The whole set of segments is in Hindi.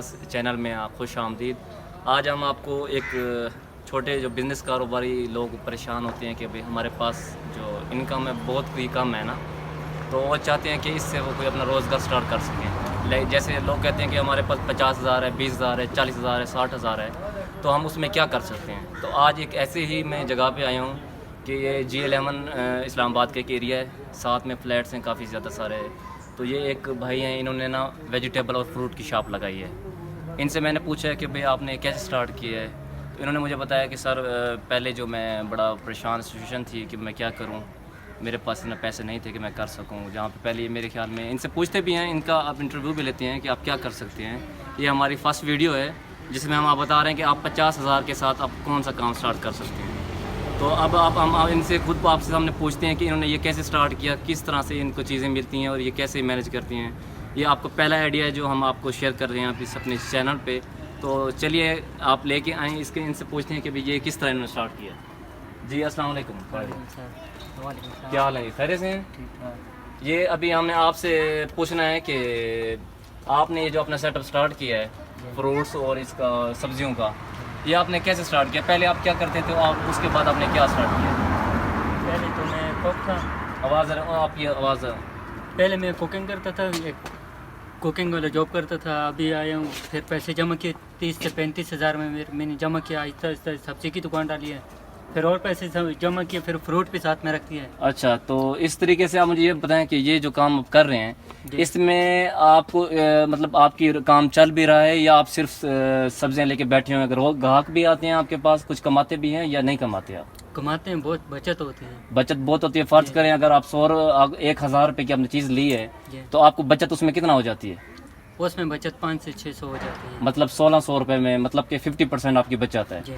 एजाज़ चैनल में आप खुश आमदीद। आज हम आपको एक छोटे जो बिज़नेस कारोबारी लोग परेशान होते हैं कि भाई हमारे पास जो इनकम है बहुत ही कम है ना, तो वो चाहते हैं कि इससे वो कोई अपना रोज़गार स्टार्ट कर सकें। जैसे लोग कहते हैं कि हमारे पास 50,000 है, 20,000 है, 40,000 है, 60,000 है, तो हम उसमें क्या कर सकते हैं। तो आज एक ऐसे ही मैं जगह पे आया हूँ कि ये G11 इस्लामाबाद के एक एरिया है, साथ में फ्लैट्स हैं काफ़ी ज़्यादा सारे। तो ये एक भाई हैं, इन्होंने ना वेजिटेबल और फ्रूट की शॉप लगाई है। इनसे मैंने पूछा है कि भाई आपने कैसे स्टार्ट किया है, तो इन्होंने मुझे बताया कि सर पहले जो मैं बड़ा परेशान सिचुएशन थी कि मैं क्या करूं, मेरे पास इतना पैसे नहीं थे कि मैं कर सकूं। जहाँ पे पहले मेरे ख्याल में इनसे पूछते भी हैं, इनका आप इंटरव्यू भी लेते हैं कि आप क्या कर सकते हैं। ये हमारी फर्स्ट वीडियो है जिसमें हम आप बता रहे हैं कि आप 50,000 के साथ आप कौन सा काम स्टार्ट कर सकते हैं। तो अब हम इनसे खुद आपसे सामने पूछते हैं कि इन्होंने ये कैसे स्टार्ट किया, किस तरह से इनको चीज़ें मिलती हैं और ये कैसे मैनेज करती हैं। ये आपको पहला आइडिया है जो हम आपको शेयर कर रहे हैं आप इस अपने चैनल पे। तो चलिए आप लेके आएँ इसके, इनसे पूछते हैं कि भाई ये किस तरह इन्होंने स्टार्ट किया। जी अस्सलाम वालेकुम। क्या हाल है, खैरियत से हैं? ये अभी हमने आपसे पूछना है कि आपने ये जो अपना सेटअप स्टार्ट किया है फ्रूट्स और इसका सब्जियों का, ये आपने कैसे स्टार्ट किया? पहले आप क्या करते थे और उसके बाद आपने क्या स्टार्ट किया? पहले तो मैं कुक था। आवाज़ आपकी आवाज़। पहले मैं कुकिंग करता था, एक कुकिंग वाला जॉब करता था। अभी आया हूँ, फिर पैसे जमा किए 30 से 35,000 में मैंने जमा किया। आहिस्ता आहिस्ता सब्जी की दुकान डाली है, फिर और पैसे जमा किए, फिर फ्रूट भी साथ में रखती है। अच्छा, तो इस तरीके से आप मुझे ये बताएं कि ये जो काम आप कर रहे हैं इसमें आपको मतलब आपकी काम चल भी रहा है या आप सिर्फ सब्जियां लेके बैठे हुए हैं? अगर ग्राहक भी आते हैं आपके पास, कुछ कमाते भी हैं या नहीं कमाते आप? कमाते हैं, बहुत बचत होती है। बचत बहुत होती है। फर्ज करें अगर आप 1,000 रुपए की आपने चीज़ ली है तो आपको बचत उसमें कितना हो जाती है? उसमें बचत 5 से 600 हो जाती है। मतलब 1,600 रुपए में, मतलब कि 50% आपकी बचत है। जी।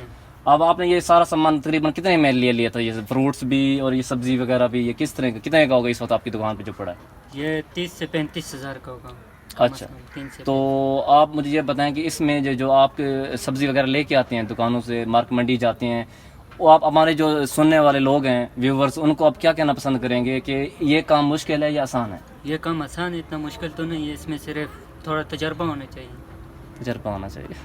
अब आपने ये सारा सामान तकरीबन कितने में लिया था, ये फ्रूट्स भी और ये सब्जी वगैरह भी, ये किस तरह का कितने का होगा इस वक्त आपकी दुकान पे जो पड़ा है? ये 30 से 35,000 का होगा। अच्छा, तो आप मुझे ये बताएं कि इसमें जो आप सब्जी वगैरह लेके आते हैं दुकानों से, मार्केट मंडी जाते हैं, वो आप हमारे जो सुनने वाले लोग हैं व्यूवर्स, उनको आप क्या कहना पसंद करेंगे कि ये काम मुश्किल है या आसान है? ये काम आसान है, इतना मुश्किल तो नहीं है। इसमें सिर्फ थोड़ा तजर्बा होना चाहिए। तजर्बा होना चाहिए।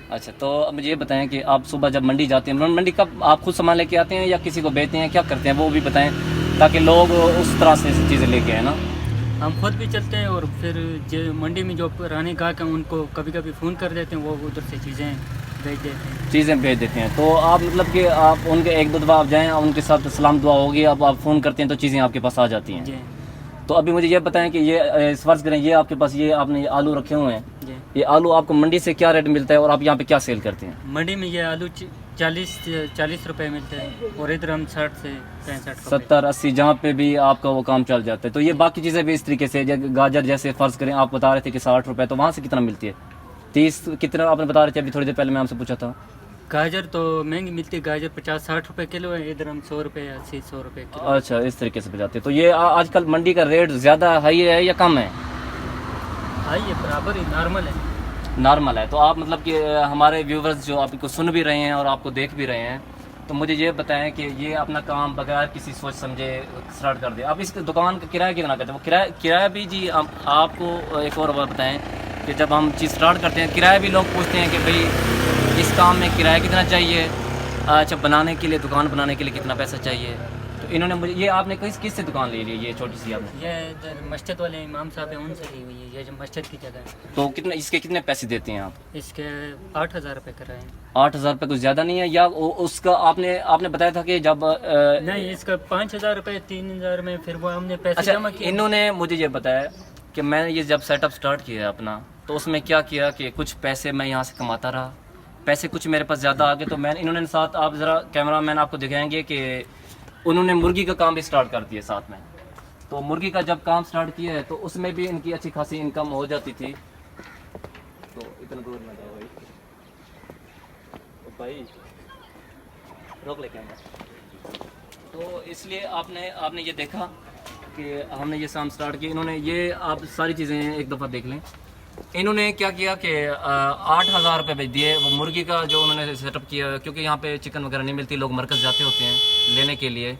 अच्छा, तो अब मुझे ये बताएं कि आप सुबह जब मंडी जाते हैं, मंडी कब आप खुद सामान लेके आते हैं या किसी को बेचते हैं, क्या करते हैं वो भी बताएं ताकि लोग उस तरह से चीज़ें लेके आए ना। हम खुद भी चलते हैं और फिर जो मंडी में जो पुराने ग्राहक हैं उनको कभी कभी फ़ोन कर देते हैं, वो उधर से चीज़ें भेज देते हैं। तो आप मतलब कि आप उनके एक दो दफ़ा आप जाएँ, उनके साथ सलाम दुआ होगी, अब आप फ़ोन करते हैं तो चीज़ें आपके पास आ जाती हैं। तो अभी मुझे ये बताएं कि ये फर्ज करें ये आपके पास ये आपने ये आलू रखे हुए हैं, ये आलू आपको मंडी से क्या रेट मिलता है और आप यहाँ पे क्या सेल करते हैं? मंडी में ये आलू 40 रुपए मिलते हैं और इधर हम 60 से 65 70 80 जहाँ पे भी आपका वो काम चल जाता है। तो ये बाकी चीज़ें भी इस तरीके से, गाजर जैसे फ़र्ज़ करें आप बता रहे थे कि 60 रुपये, तो वहाँ से कितना मिलती है? 30 कितना आपने बता रहे थे अभी थोड़ी देर पहले मैं आपसे पूछा था। गाजर तो महंगी मिलती है, गाजर 50-60 रुपए किलो है, इधर हम 100 रुपये 80-100 रुपये किलो। अच्छा, इस तरीके से बजाते हैं। तो ये आजकल मंडी का रेट ज़्यादा हाई है या कम है? हाई है, बराबर ही, नॉर्मल है। नॉर्मल है। तो आप मतलब कि हमारे व्यूवर्स जो आपको सुन भी रहे हैं और आपको देख भी रहे हैं, तो मुझे ये बताएं कि ये अपना काम बगैर किसी सोच समझे स्टार्ट कर दे। आप इस दुकान का किराया कितना करते हैं? वो किराया भी जी आपको एक और बात बताएं कि जब हम चीज़ स्टार्ट करते हैं किराया भी लोग पूछते हैं कि भाई इस काम में किराया कितना चाहिए, अच्छा बनाने के लिए, दुकान बनाने के लिए कितना पैसा चाहिए। तो इन्होंने मुझे ये आपने किस से दुकान ले ली है ये छोटी सी आपने? ये इधर मस्जिद वाले इमाम साहब हैं उनसे ली हुई है, ये जो मस्जिद की जगह है। तो कितने इसके कितने पैसे देते हैं आप? इसके 8,000 रुपये कराए हैं। 8,000 रुपये कुछ ज़्यादा नहीं है या उसका आपने बताया था कि जब नहीं, इसका 5,000 रुपये 3,000 में फिर वो हमने पैसे जमा किए। इन्होंने मुझे ये बताया कि मैंने ये जब सेटअप स्टार्ट किया अपना, तो उसमें क्या किया कि कुछ पैसे मैं यहाँ से कमाता रहा, पैसे कुछ मेरे पास ज़्यादा आ गए, तो इन्होंने साथ, आप ज़रा कैमरा मैन आपको दिखाएंगे कि उन्होंने मुर्गी का काम भी स्टार्ट कर दिया साथ में। तो मुर्गी का जब काम स्टार्ट किया है तो उसमें भी इनकी अच्छी खासी इनकम हो जाती थी। तो इतना दूर ना जाओ भाई, रोक ले कैमरा। तो इसलिए आपने ये देखा कि हमने ये शाम स्टार्ट की। इन्होंने ये आप सारी चीज़ें एक दफ़ा देख लें। इन्होंने क्या किया कि 8,000 रुपये भेज दिए वो मुर्गी का जो उन्होंने सेटअप किया, क्योंकि यहाँ पे चिकन वगैरह नहीं मिलती, लोग मरकज़ जाते होते हैं लेने के लिए,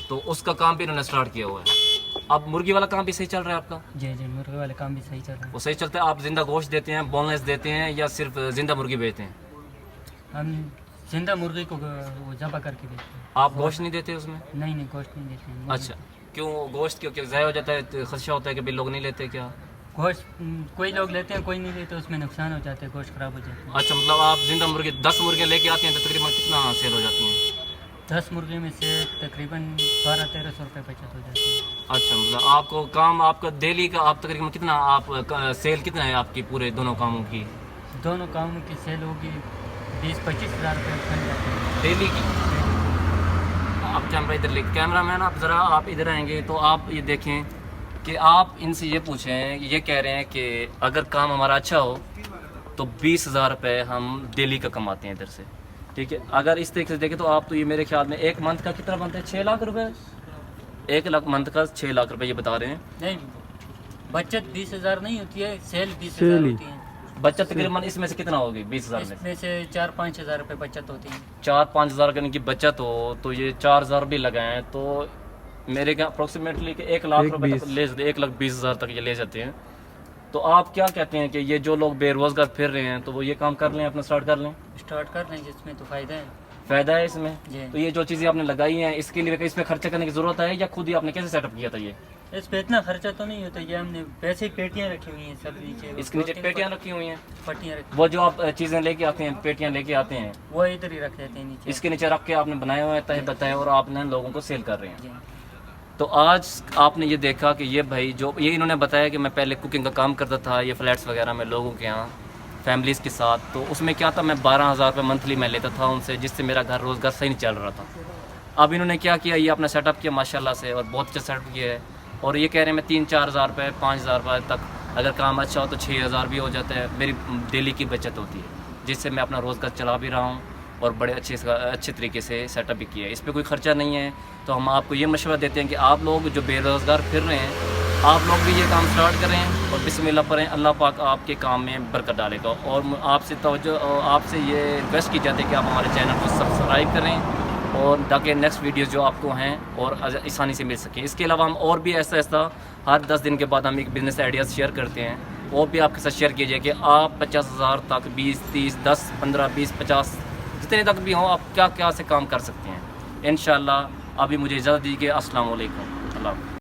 तो उसका काम भी इन्होंने स्टार्ट किया हुआ है। अब मुर्गी वाला काम भी सही चल रहा है आपका? जी जी, मुर्गे वाले काम भी सही चल रहा वो सही चलता है? आप जिंदा गोश्त देते हैं, बोनलेस देते हैं, या सिर्फ जिंदा मुर्गी बेचते हैं? है। हम जिंदा मुर्गी को वो ज़बह करके देते हैं। आप गोश्त नहीं देते उसमें? नहीं नहीं, गोश्त नहीं देते हैं। अच्छा, क्यों? गोश्त क्यों ज़ाया हो जाता है, तो खदशा होता है कि भाई लोग नहीं लेते क्या? गोश्त कोई लोग लेते हैं, कोई नहीं लेते, उसमें नुकसान हो जाता है, गोश्त खराब हो जाता है। अच्छा, मतलब आप जिंदा मुर्गी 10 मुर्गे लेके आते हैं तो तकरीबन कितना सेल हो जाती हैं? 10 मुर्गे में से तकरीबन 1200-1300 रुपये बचत हो जाती है। अच्छा, मतलब आपको काम आपका डेली का आप तकरीबन कितना आप सेल कितना है आपकी पूरे दोनों कामों की? दोनों कामों की सेल होगी 20-25 हज़ार रुपये बन जाते हैं डेली की? आप कैमरा इधर ले, कैमरा मैन आप ज़रा आप इधर आएंगे तो आप ये देखें कि आप इनसे ये पूछें, ये कह रहे हैं कि अगर काम हमारा अच्छा हो तो 20,000 रुपये हम डेली का कमाते हैं इधर से, ठीक है। अगर इस तरीके से देखें तो आप तो ये मेरे ख्याल में एक मंथ का कितना बनता है? 6 लाख रुपये। 1 लाख मंथ का 6 लाख रुपये ये बता रहे हैं। नहीं, बचत 20,000 नहीं होती है, सेल 20,000 होती है। बचत तकरीबन इसमें से कितना होगी 20,000 में? इसमें से 4-5 हज़ार रुपये बचत होती है। 4-5 हज़ार का इनकी बचत हो तो ये 4,000 भी लगाएं तो मेरे क्या अप्रोक्सीमेटली 1 लाख रुपए तक ले जाते हैं, 1,20,000 तक ये ले जाते हैं। तो आप क्या कहते हैं कि ये जो लोग बेरोजगार फिर रहे हैं तो वो ये काम कर लें, अपना स्टार्ट कर लें? स्टार्ट कर लें, जिसमें तो फ़ायदा है। फ़ायदा है इसमें? जी। तो ये जो चीज़ें आपने लगाई हैं इसके लिए इसमें खर्चा करने की ज़रूरत है या खुद ही आपने कैसे सेटअप किया था ये? इस पे इतना खर्चा तो नहीं होता, ये हमने वैसे ही पेटियाँ रखी हुई हैं सब नीचे। इसके नीचे पेटियाँ रखी हुई हैं? पट्टियाँ रखी, वो जो आप चीज़ें लेके आते हैं, पेटियाँ लेके आते हैं, वो इधर ही रख देते हैं नीचे। इसके नीचे रख के आपने बनाए हुए हैं तय बताए और आपने लोगों को सेल कर रहे हैं। जी। तो आज आपने ये देखा कि ये भाई जो ये इन्होंने बताया कि मैं पहले कुकिंग का काम करता था ये फ्लैट्स वगैरह में लोगों के यहाँ फैमिलीज़ के साथ, तो उसमें क्या था, मैं 12,000 रुपये मंथली मैं लेता था उनसे, जिससे मेरा घर रोज़गार सही नहीं चल रहा था। अब इन्होंने क्या किया, ये अपना सेटअप किया माशाल्लाह से और बहुत अच्छा सेटअप किया है और ये कह रहे हैं मैं 3-4 हज़ार रुपये 5,000 रुपये तक अगर काम अच्छा हो तो 6,000 भी हो जाता है, मेरी डेली की बचत होती है जिससे मैं अपना रोज़गार चला भी रहा हूँ और बड़े अच्छे तरीके से सेटअप भी किया है। इस पर कोई ख़र्चा नहीं है। तो हम आपको ये मशवरा देते हैं कि आप लोग जो बेरोज़गार फिर रहे हैं आप लोग भी ये काम स्टार्ट करें और बिस्मिल्लाह पढ़ें, अल्लाह पाक आपके काम में बरकत डालेगा। और आपसे आपसे ये रिक्वेस्ट की जाती है कि आप हमारे चैनल को सब्सक्राइब करें और ताकि नेक्स्ट वीडियोज़ जो आपको हैं और आसानी से मिल सकें। इसके अलावा हम और भी ऐसा हर 10 दिन के बाद हम एक बिज़नेस आइडियाज़ शेयर करते हैं, वो भी आपके साथ शेयर कीजिए कि आप 50,000 तक 20, 30, 10, 15, 20, 50 जितने तक भी हों आप क्या क्या से काम कर सकते हैं। इंशाल्लाह अभी मुझे इजाज़त दीजिए। अस्सलाम वालेकुम। अल्लाह।